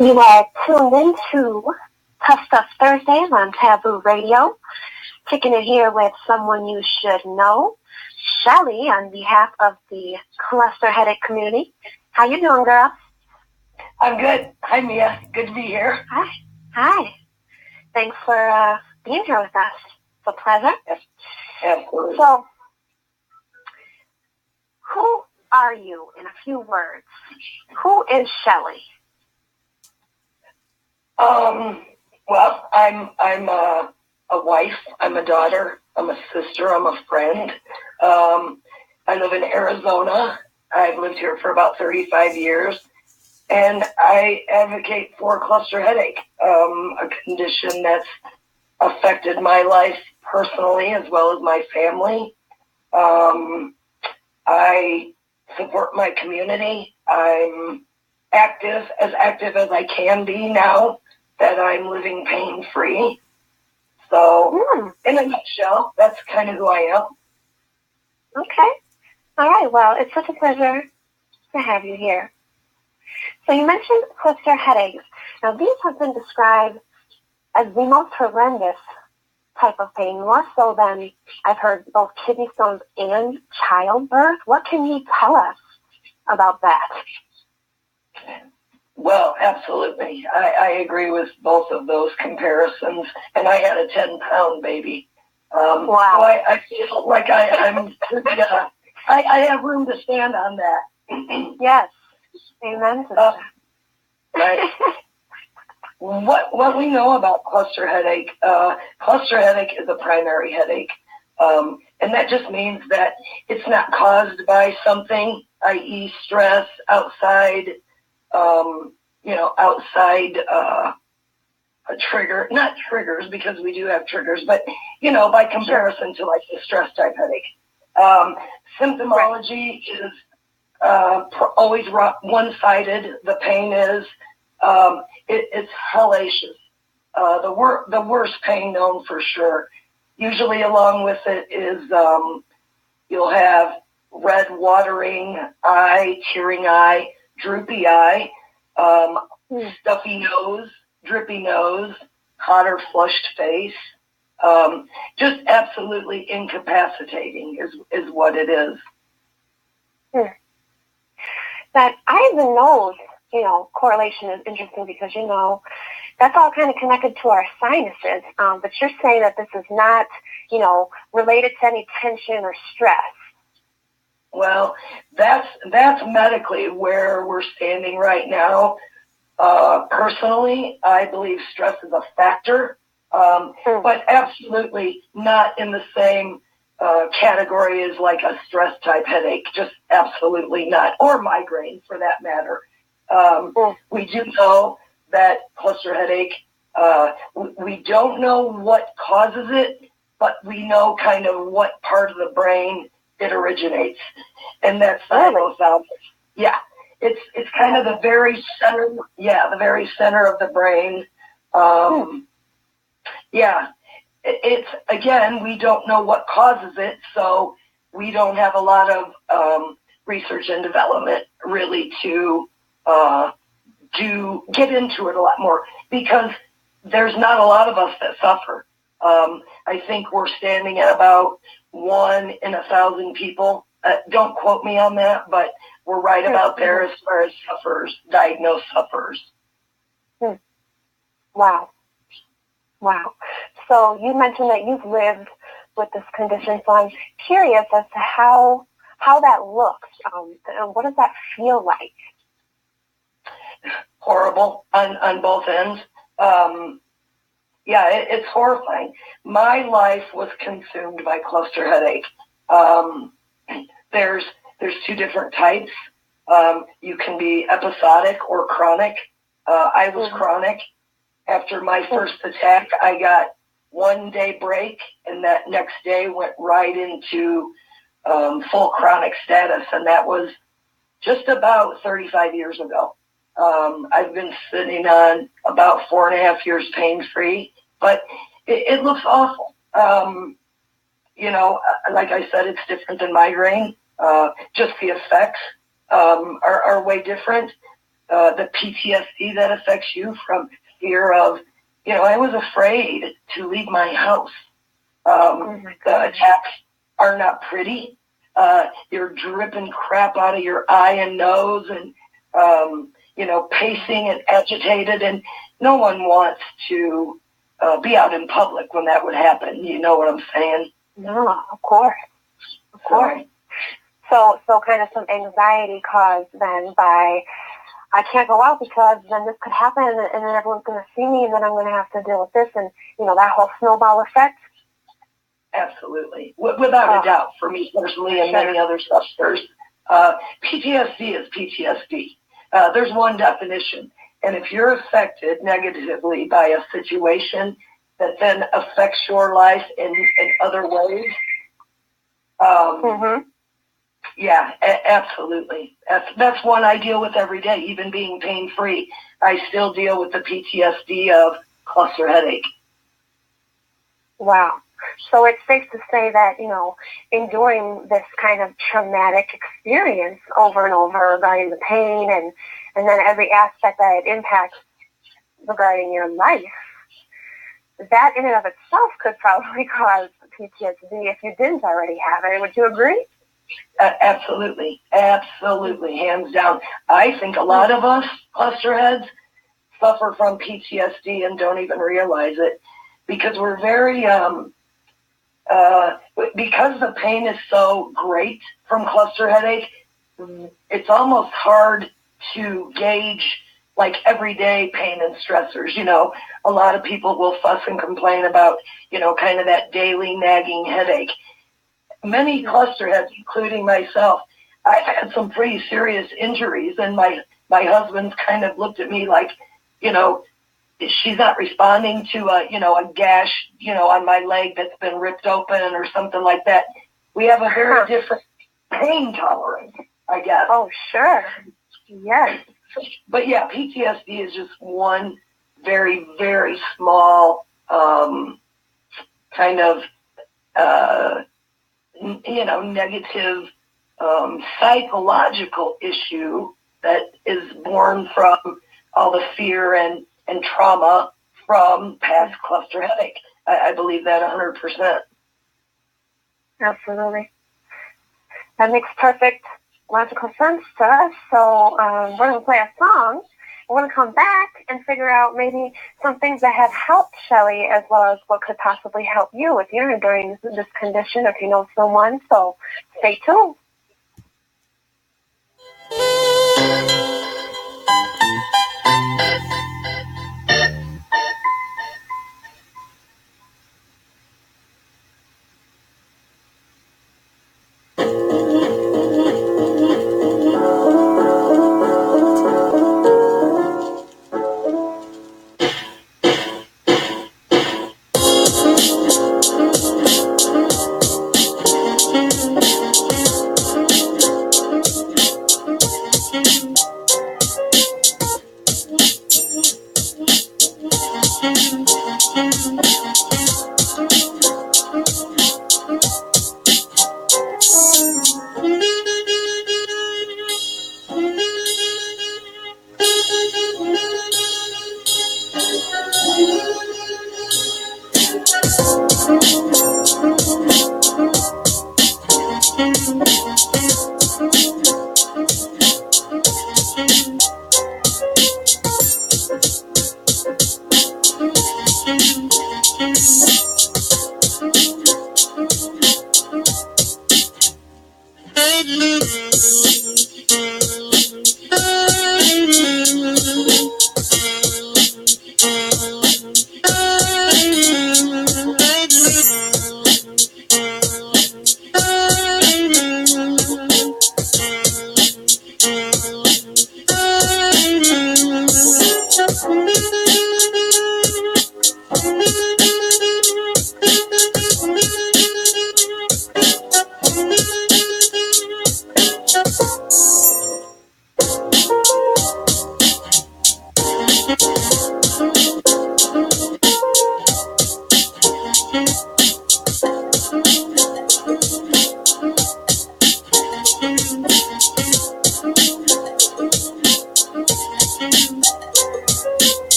You are tuned into Tough Stuff Thursdays on Taboo Radio. Kicking it here with someone you should know, Shellie, on behalf of the cluster headache community. How you doing, girl? I'm good. Hi, Mia. Good to be here. Hi. Hi. Thanks for being here with us. It's a pleasure. Yes. Absolutely. So, who are you in a few words? Who is Shellie? Well, I'm a wife, I'm a daughter, I'm a sister, I'm a friend. I live in Arizona. I've lived here for about 35 years, and I advocate for cluster headache, a condition that's affected my life personally as well as my family. I support my community. I'm active as I can be now that I'm living pain-free. So, in a nutshell, that's kind of who I am. Okay. All right. Well, it's such a pleasure to have you here. So you mentioned cluster headaches. Now, these have been described as the most horrendous type of pain, more so than I've heard both kidney stones and childbirth. What can you tell us about that? Well, absolutely. I agree with both of those comparisons. And I had a 10-pound baby. Wow. So I feel like I have room to stand on that. Yes. Amen to that. Right. What we know about cluster headache is a primary headache. And that just means that it's not caused by something, i.e. stress, outside a trigger, not triggers because we do have triggers, but, by comparison to like the stress type headache. Symptomology is always one-sided. The pain is, it's hellacious. The worst pain known for sure. Usually along with it is you'll have red watering eye, tearing eye, droopy eye, stuffy nose, drippy nose, hot or flushed face. Just absolutely incapacitating is what it is. That eyes and nose, correlation is interesting because, that's all kind of connected to our sinuses. But you're saying that this is not, related to any tension or stress. Well, that's medically where we're standing right now. Personally, I believe stress is a factor, but absolutely not in the same category as like a stress type headache. Just absolutely not, or migraine for that matter. We do know that cluster headache. We don't know what causes it, but we know kind of what part of the brain it originates, and that's hypothalamus. Yeah. It's kind of the very center, the very center of the brain. It's again, we don't know what causes it, so we don't have a lot of research and development really to get into it a lot more, because there's not a lot of us that suffer. I think we're standing at about 1 in 1,000 people. Don't quote me on that, but we're right about there as far as diagnosed sufferers. Wow. So you mentioned that you've lived with this condition, so I'm curious as to how that looks. What does that feel like? Horrible on both ends. It's horrifying. My life was consumed by cluster headache. There's 2 different types. You can be episodic or chronic. I was chronic. After my first attack, I got 1 day break, and that next day went right into full chronic status, and that was just about 35 years ago. I've been sitting on about 4.5 years pain-free, but it looks awful. Like I said, it's different than migraine. Just the effects are way different. The PTSD that affects you from fear of, I was afraid to leave my house. The attacks are not pretty. You're dripping crap out of your eye and nose, and pacing and agitated, and no one wants to be out in public when that would happen. You know what I'm saying? No, of course. So kind of some anxiety caused then by, I can't go out because then this could happen, and then everyone's going to see me, and then I'm going to have to deal with this, and that whole snowball effect. Absolutely, without a doubt, for me personally and many other sufferers, PTSD is PTSD. There's one definition, and if you're affected negatively by a situation that then affects your life in other ways, absolutely. That's one I deal with every day, even being pain-free. I still deal with the PTSD of cluster headache. Wow. So it's safe to say that, enduring this kind of traumatic experience over and over regarding the pain and then every aspect that it impacts regarding your life, that in and of itself could probably cause PTSD if you didn't already have it. Would you agree? Absolutely, hands down. I think a lot of us cluster heads suffer from PTSD and don't even realize it, because we're very, because the pain is so great from cluster headache, it's almost hard to gauge like everyday pain and stressors. A lot of people will fuss and complain about, kind of that daily nagging headache. Many cluster heads, including myself, I've had some pretty serious injuries, and my husband's kind of looked at me like, she's not responding to a gash, on my leg that's been ripped open or something like that. We have a very different pain tolerance, I guess. Oh, sure. Yes. But yeah, PTSD is just one very, very small kind of, negative psychological issue that is born from all the fear and trauma from past cluster headache. I believe that 100%. Absolutely. That makes perfect logical sense to us. So we're going to play a song. We're going to come back and figure out maybe some things that have helped Shellie, as well as what could possibly help you if you're enduring this condition, if you know someone. So stay tuned.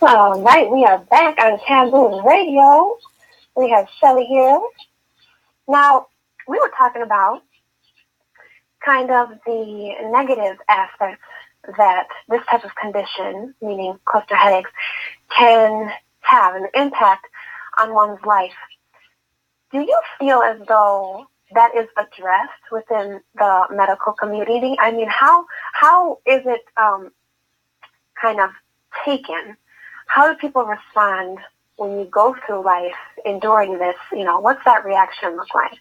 All right, we are back on Taboo Radio. We have Shellie here. Now, we were talking about kind of the negative aspects that this type of condition, meaning cluster headaches, can have an impact on one's life. Do you feel as though that is addressed within the medical community? I mean, how is it kind of taken? How do people respond when you go through life enduring this? You know, what's that reaction look like?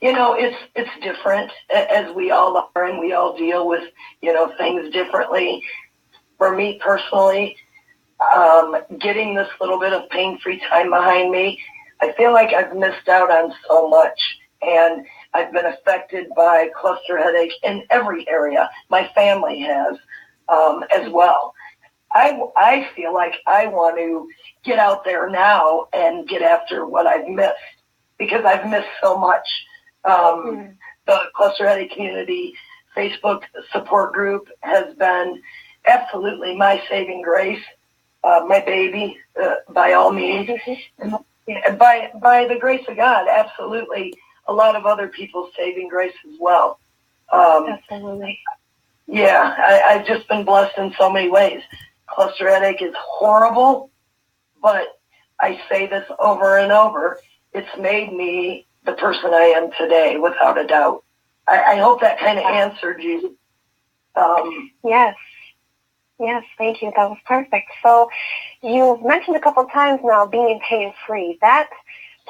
You know, it's different, as we all are, and we all deal with, you know, things differently. For me personally, getting this little bit of pain-free time behind me, I feel like I've missed out on so much, and I've been affected by cluster headache in every area. My family has as well. I feel like I want to get out there now and get after what I've missed, because I've missed so much. The cluster headache community Facebook support group has been absolutely my saving grace, my baby, by all means. And by the grace of God, absolutely a lot of other people's saving grace as well. Absolutely. Yeah, I've just been blessed in so many ways. Cluster headache is horrible, but I say this over and over. It's made me the person I am today, without a doubt. I hope that kind of answered you. Yes. Yes, thank you. That was perfect. So you've mentioned a couple times now being pain-free. That,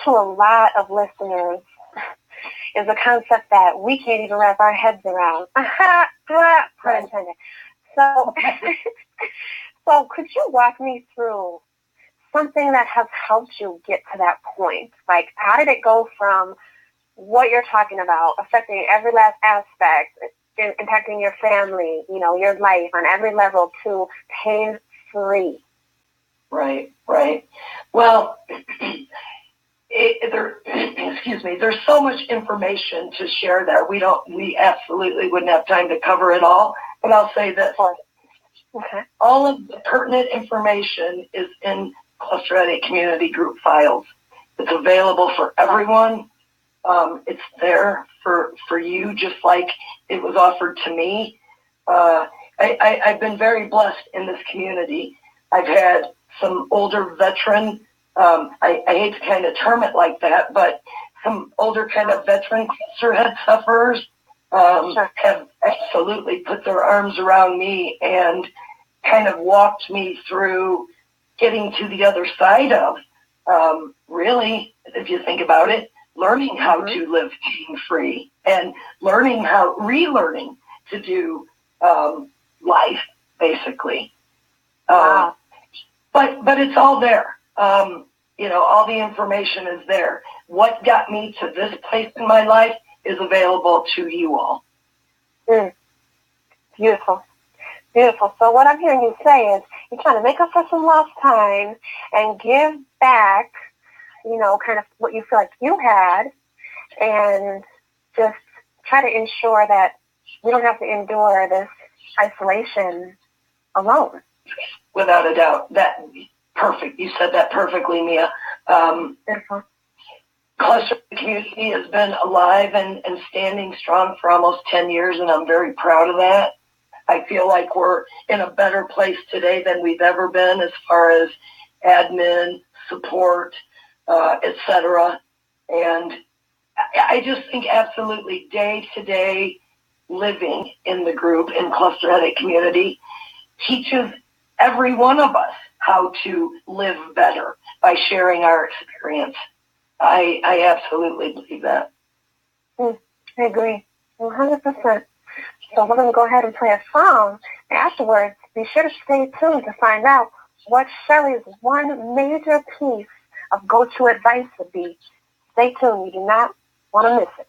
to a lot of listeners, is a concept that we can't even wrap our heads around. Pun intended. So, so could you walk me through something that has helped you get to that point? Like, how did it go from what you're talking about, affecting every last aspect, impacting your family, you know, your life on every level, to pain-free? Right. Well, excuse me, there's so much information to share there. We absolutely wouldn't have time to cover it all, but I'll say this. Okay. All of the pertinent information is in cluster headache community group files. It's available for everyone. It's there for you, just like it was offered to me. I've been very blessed in this community. I've had some older veteran, I hate to kind of term it like that, but some older kind of veteran cluster head sufferers have absolutely put their arms around me and kind of walked me through getting to the other side of, really, if you think about it, learning how to live pain-free and relearning to do life, basically. Wow. But it's all there. All the information is there. What got me to this place in my life is available to you all. Beautiful. Beautiful. So what I'm hearing you say is you're trying to make up for some lost time and give back, kind of what you feel like you had, and just try to ensure that we don't have to endure this isolation alone. Without a doubt. That perfect. You said that perfectly, Mia. Cluster community has been alive and standing strong for almost 10 years, and I'm very proud of that. I feel like we're in a better place today than we've ever been as far as admin, support, etc. And I just think absolutely day-to-day living in the group, in Cluster Headache Community, teaches every one of us how to live better by sharing our experience. I absolutely believe that. I agree, 100%. So we're going to go ahead and play a song. Afterwards, be sure to stay tuned to find out what Shellie's one major piece of go-to advice would be. Stay tuned. You do not want to miss it.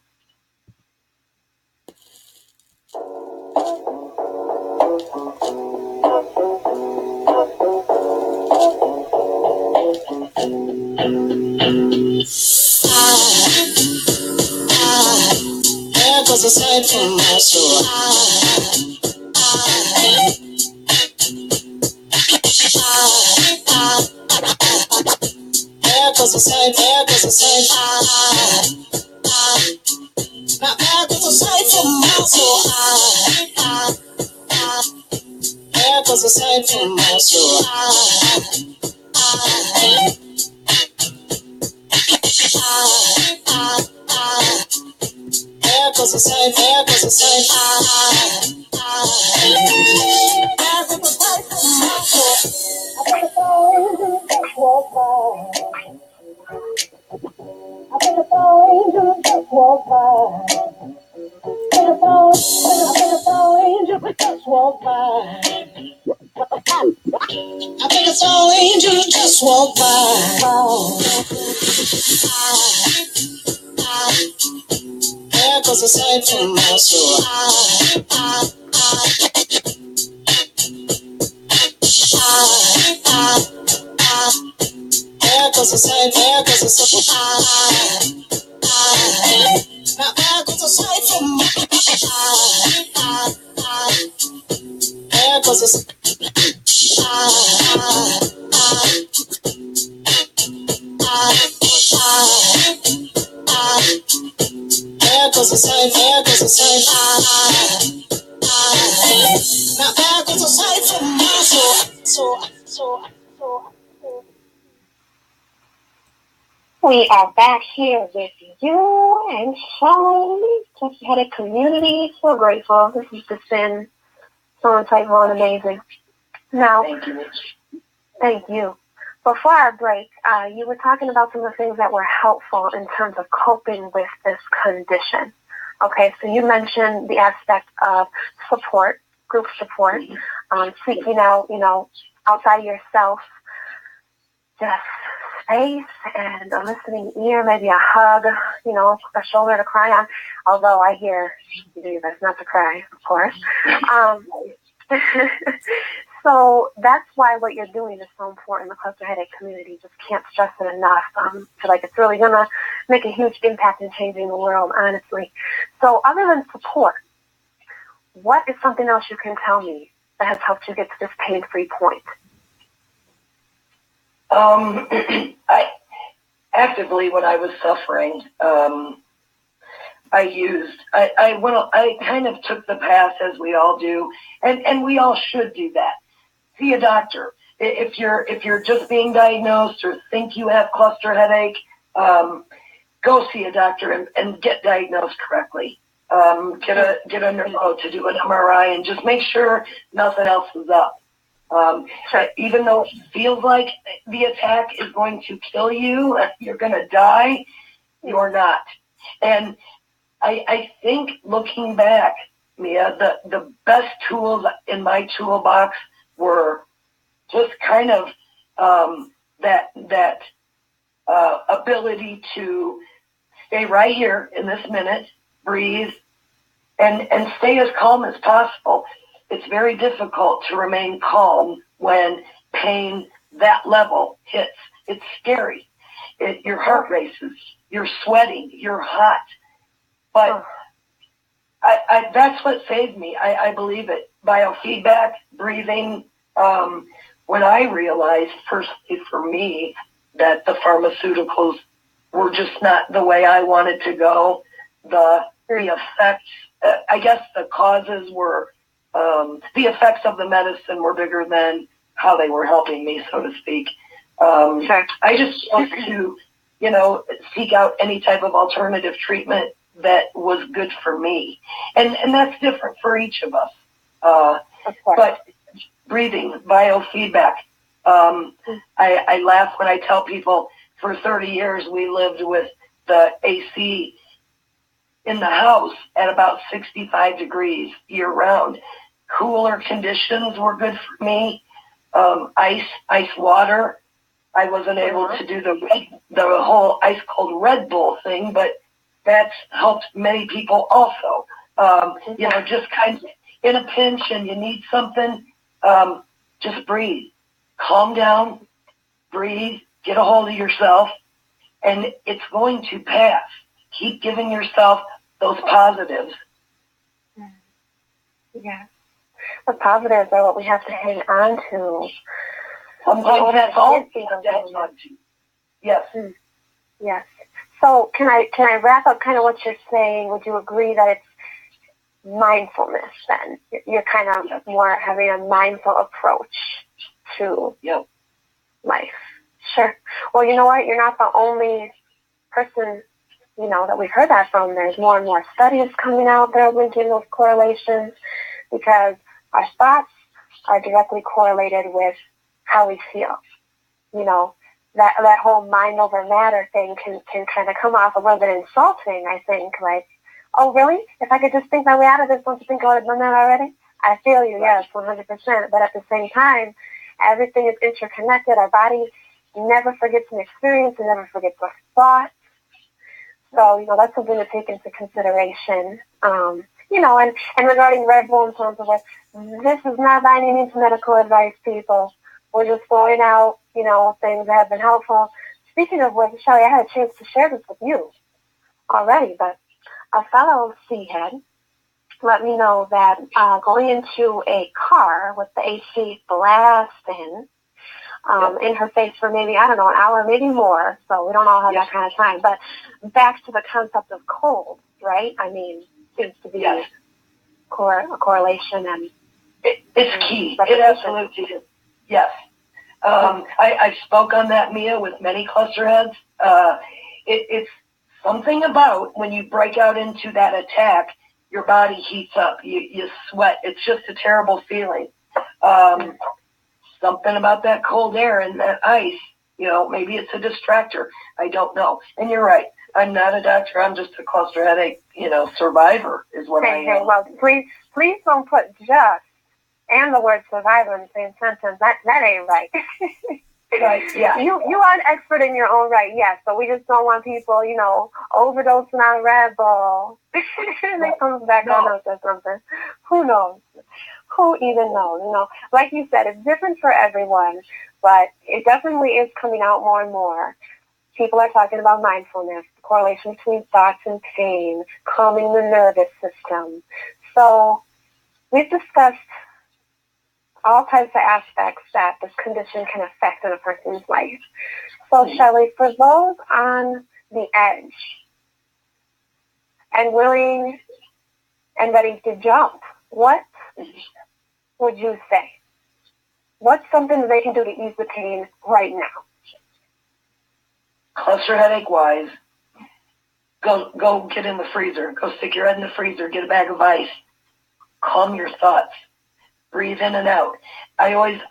There goes a sight from my soul. There goes a sight, there goes a sight. Now there goes a sight from my soul. There goes a sight from my soul. There goes a sight, there goes a sight. There goes a sight from my soul. I think it's all angels just walk by. I think it's all angels just walk by. I think it's all angels just walk by. I think it's all angels just walk by. There goes a sight from my soul. There goes a sight, there goes a sight. Now there goes a sight from my there goes a sight. There goes a sight, there goes a sight. Now there goes a sight from my soul. We are back here with you and Shellie. Just had a community. So grateful. This has just been so insightful and amazing. Now, thank you. Before our break, you were talking about some of the things that were helpful in terms of coping with this condition. Okay, so you mentioned the aspect of support, group support, seeking out, outside of yourself, just space and a listening ear, maybe a hug, a shoulder to cry on. Although I hear that's not to cry, of course. So that's why what you're doing is so important. The cluster headache community just can't stress it enough. I feel like it's really going to make a huge impact in changing the world, honestly. So other than support, what is something else you can tell me that has helped you get to this pain-free point? I actively when I was suffering. I kind of took the path, as we all do, and we all should do that. See a doctor. If you're just being diagnosed or think you have cluster headache, go see a doctor and get diagnosed correctly. Get a neuro to do an MRI and just make sure nothing else is up. Even though it feels like the attack is going to kill you, you're going to die, you're not. And I think looking back, Mia, the best tools in my toolbox were just kind of that ability to stay right here in this minute, breathe, and stay as calm as possible. It's very difficult to remain calm when pain that level hits. It's scary. Your heart races. You're sweating. You're hot. But that's what saved me. I believe it. Biofeedback, breathing. When I realized, personally for me, that the pharmaceuticals were just not the way I wanted to go, the effects, I guess the causes were, the effects of the medicine were bigger than how they were helping me, so to speak. I just chose to, seek out any type of alternative treatment that was good for me. And that's different for each of us. But breathing, biofeedback. I laugh when I tell people for 30 years we lived with the AC in the house at about 65 degrees year round. Cooler conditions were good for me. Ice water. I wasn't able to do the whole ice cold Red Bull thing, but that's helped many people also. Just kind of in a pinch and you need something, just breathe. Calm down, breathe, get a hold of yourself, and it's going to pass. Keep giving yourself those positives. Yeah. The positives are what we have to hang on to. Sometimes that's all. Yes. Yes. So can I wrap up kind of what you're saying? Would you agree that it's mindfulness then? You're kind of more having a mindful approach to life. Sure. Well, you know what? You're not the only person, that we've heard that from. There's more and more studies coming out there linking those correlations because our thoughts are directly correlated with how we feel. That whole mind over matter thing can kind of come off a little bit insulting, I think. Like, oh, really? If I could just think my way out of this, don't you think I would have done that already? I feel you, yes, 100%. But at the same time, everything is interconnected. Our body never forgets an experience and never forgets a thought. So, that's something to take into consideration. And regarding Red Bull and so on and so forth, this is not by any means medical advice, people. We're just throwing out, things that have been helpful. Speaking of which, Shellie, I had a chance to share this with you already, but a fellow C-head let me know that going into a car with the AC blasting in her face for maybe, an hour, maybe more, so we don't all have that kind of time. But back to the concept of cold, right? I mean, seems to be a correlation and it's key. It absolutely is. Yes. I spoke on that, Mia, with many cluster heads. It's something about when you break out into that attack, your body heats up. You sweat. It's just a terrible feeling. Something about that cold air and that ice, maybe it's a distractor. I don't know. And you're right. I'm not a doctor. I'm just a cluster headache, survivor is what I am. Well, please don't put just and the word survivor in the same sentence. That ain't right. Right, yeah. You are an expert in your own right, yes, but we just don't want people, overdosing on Red Bull. And they come back on us or something. Who knows? Who even knows? Like you said, it's different for everyone, but it definitely is coming out more and more. People are talking about mindfulness, the correlation between thoughts and pain, calming the nervous system. So we've discussed all types of aspects that this condition can affect in a person's life. So, Shellie, for those on the edge and willing and ready to jump, what would you say? What's something that they can do to ease the pain right now? Cluster headache wise, go get in the freezer. Go stick your head in the freezer. Get a bag of ice. Calm your thoughts. Breathe in and out. I always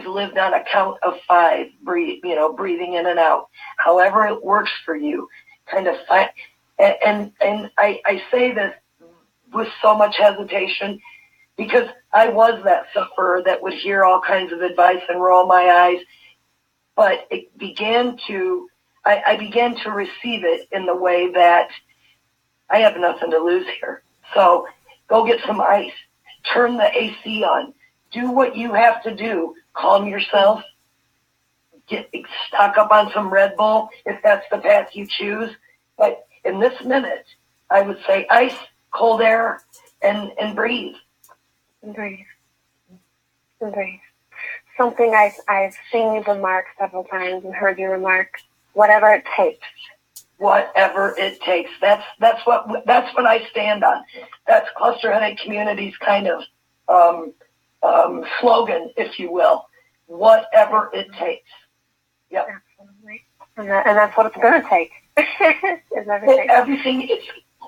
lived on a count of 5. Breathing in and out. However it works for you. Kind of find. And I say this with so much hesitation because I was that sufferer that would hear all kinds of advice and roll my eyes. But I began to receive it in the way that I have nothing to lose here. So go get some ice. Turn the AC on. Do what you have to do. Calm yourself. Stock up on some Red Bull if that's the path you choose. But in this minute, I would say ice, cold air, and breathe. And breathe. And breathe. Something I've seen you remark several times and heard you remark, whatever it takes. Whatever it takes. That's what I stand on. That's Cluster Headache Community's kind of slogan, if you will. Whatever it takes. Yep. Absolutely. And that's what it's going to take. Everything.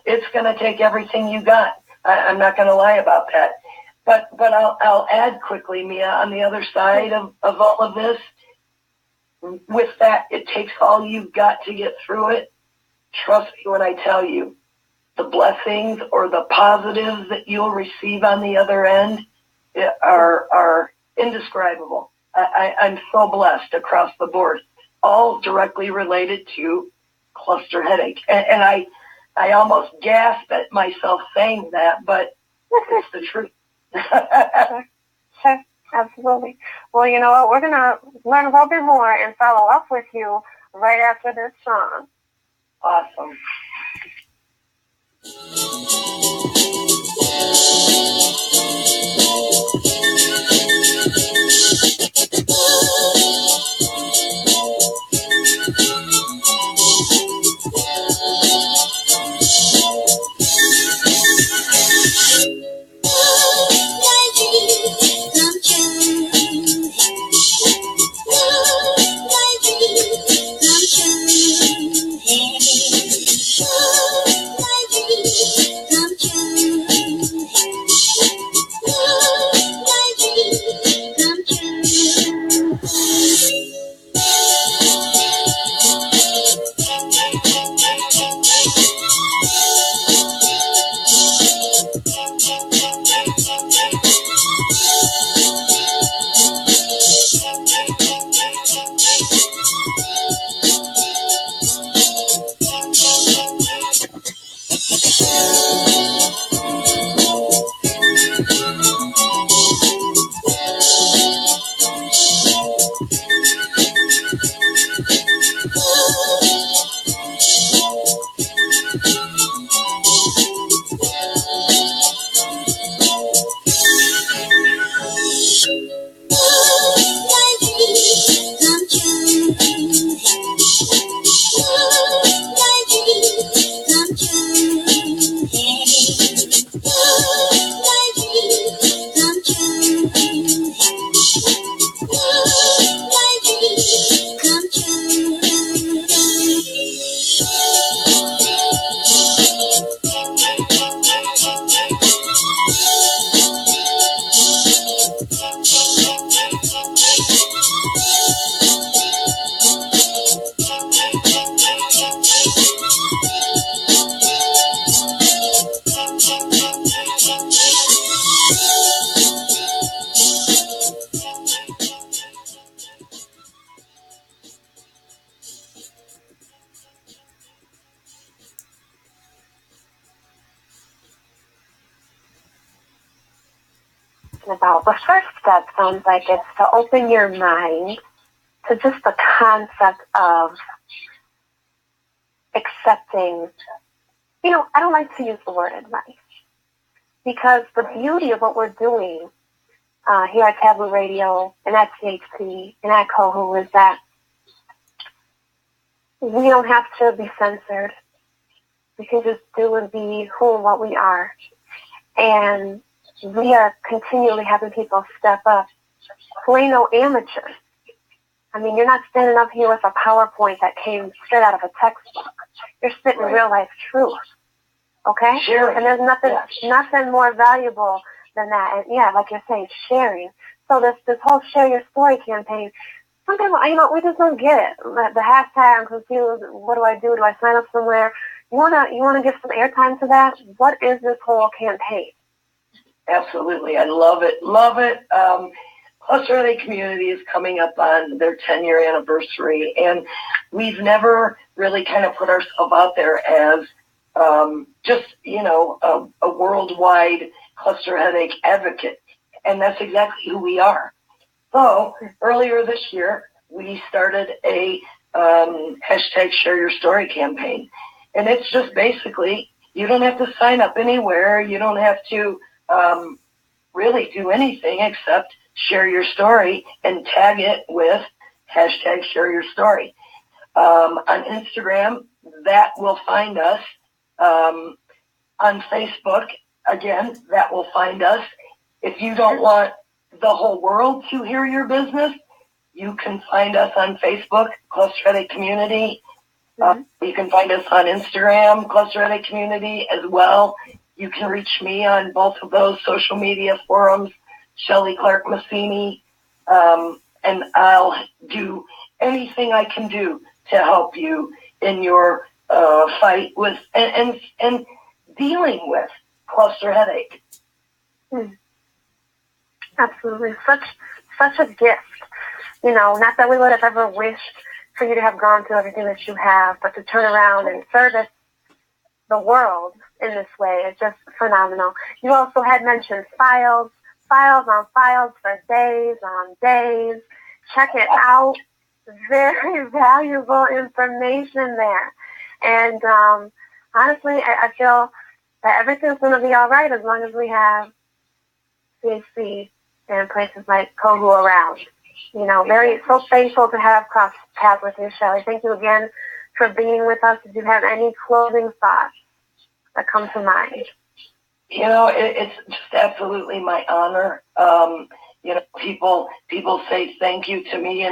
It's going to take everything you got. I'm not going to lie about that. But I'll add quickly, Mia, on the other side of all of this, with that, it takes all you've got to get through it. Trust me when I tell you, the blessings or the positives that you'll receive on the other end are indescribable. I'm so blessed across the board, all directly related to cluster headache. And I almost gasped at myself saying that, but it's the truth. Sure, absolutely. Well, you know what? We're going to learn a little bit more and follow up with you right after this song. Awesome. About the first step sounds like it's to open your mind to just the concept of accepting. I don't like to use the word advice because the beauty of what we're doing here at Taboo Radio and at CHP and at Kohu is that we don't have to be censored. We can just do and be who and what we are. And we are continually having people step up who ain't no amateurs. I mean, you're not standing up here with a PowerPoint that came straight out of a textbook. You're spitting real life truth. Okay? Sharing. And there's nothing more valuable than that. And yeah, like you're saying, sharing. So this whole Share Your Story campaign, some people, we just don't get it. The hashtag, I'm confused. What do I do? Do I sign up somewhere? You wanna give some airtime to that? What is this whole campaign? Absolutely. I love it. Love it. Cluster Headache Community is coming up on their 10-year anniversary, and we've never really kind of put ourselves out there as just, a worldwide cluster headache advocate, and that's exactly who we are. So earlier this year, we started a hashtag Share Your Story campaign, and it's just basically, you don't have to sign up anywhere. You don't have to really do anything except share your story and tag it with hashtag Share Your Story. On Instagram, that will find us. On Facebook, again, that will find us. If you don't want the whole world to hear your business, you can find us on Facebook, Cluster Headache Community. You can find us on Instagram, Cluster Headache Community as well. You can reach me on both of those social media forums, Shellie Clark Masini, and I'll do anything I can do to help you in your fight with and dealing with cluster headache. Absolutely. Such a gift. Not that we would have ever wished for you to have gone through everything that you have, but to turn around and service the world in this way is just phenomenal. You also had mentioned files on files for days on days. Check it out. Very valuable information there. And honestly, I feel that everything's going to be all right as long as we have CHC and places like Kohu around. Very so thankful to have crossed paths with you, Shellie. Thank you again for being with us. Did you have any closing thoughts that come to mind? It's just absolutely my honor. People say thank you to me,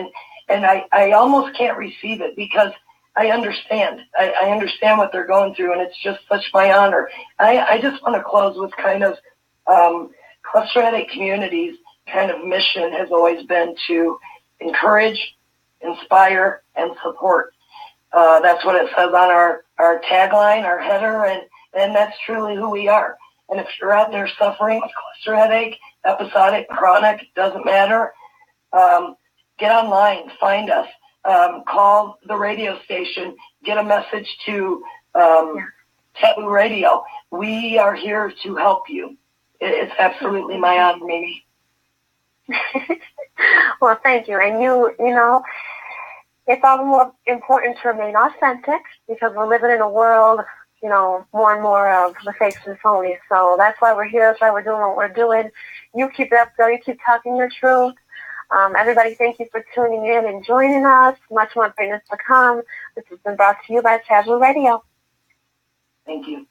and I almost can't receive it because I understand. I understand what they're going through, and it's just such my honor. I just want to close with kind of Cluster Headache Community's kind of mission has always been to encourage, inspire, and support. That's what it says on our tagline, our header, and that's truly who we are. And if you're out there suffering with cluster headache, episodic, chronic, doesn't matter, get online, find us, call the radio station, get a message to Taboo Radio. We are here to help you. It's absolutely my honor, Mimi. Well, thank you. And it's all the more important to remain authentic because we're living in a world, more and more of the fakes and phonies. So that's why we're here. That's why we're doing what we're doing. You keep it up, girl. You keep talking your truth. Everybody, thank you for tuning in and joining us. Much more greatness to come. This has been brought to you by Taboo Radio. Thank you.